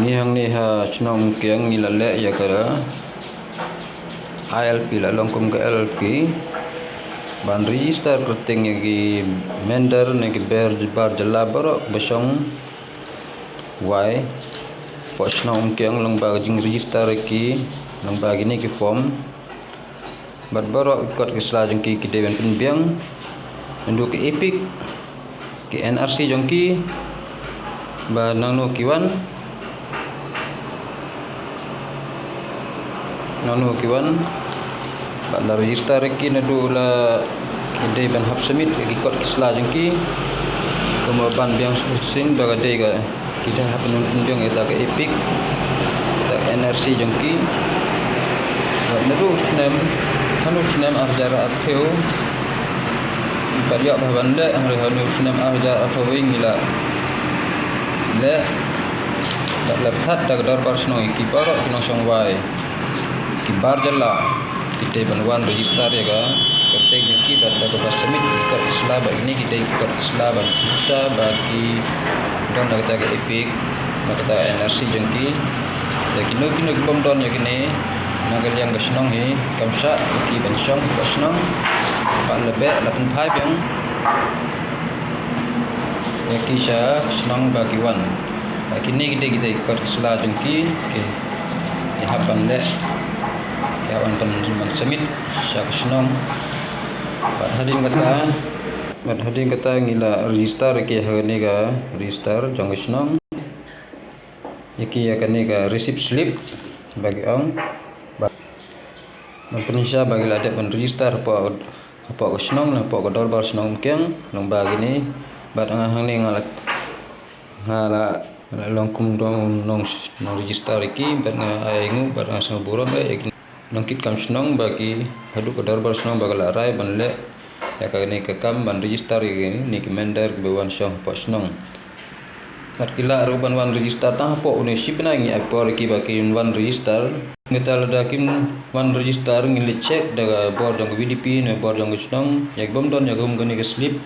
Ini yang ni ha senang kiang ni lalek ya kara ALP la longkum ke LP ban register kerting yagi mender nagi ber bar jala barok besong y po senang kiang long ba jing register ki long ba gini ki form bat barok ikut kisla jengki ki dewan penbiang ndu ki epic ki NRC jengki ba nang kiwan nanu kiwan banda register ki nadu la kide ban hab submit ki kot kisla jengki komo ban biang sin baga de ga kita hab nun unjung eta ke epic ta NRC jengki nadu snem arjara atheu barya bhawanda amre hanu snem arjara atheu ngila le tak lapthat tak darbar snoi ki parok kinong song wai ki bar jala kita banwan register ya ga kertek jengki dan dapat submit ikut islah bagi ini kita ikut islah bagi bisa bagi dan kita ke epic kita NRC jengki ya kino bom don ya kini nagal yang kesnong ni kamsa ki bensong kesnong pak lebek 85 yang ya kisah kesnong bagi wan kini kita ikut islah jengki okey ya haban le kawan teman semit syak senang bat hadin kata ngila register ki hari ga register jong senang iki akan ni ga receipt slip bagi ong Indonesia bagi ladap ban register apa senang apa dor bar senang keng long bagi ni bat hang ni ngala longkum dong nong register iki bat aingu bat asang buram nangkit kam senang bagi hadu ke darbar senang bagi larai banle ya kagani ke kam ban register ini ni kemender bewan syong po senang kat kila ruban wan register ta po uni sipna ngi apor ki baki wan register ngita ladakim wan register ngi check daga board jong VDP ne board jong senang yak bom don yak gum gani ke slip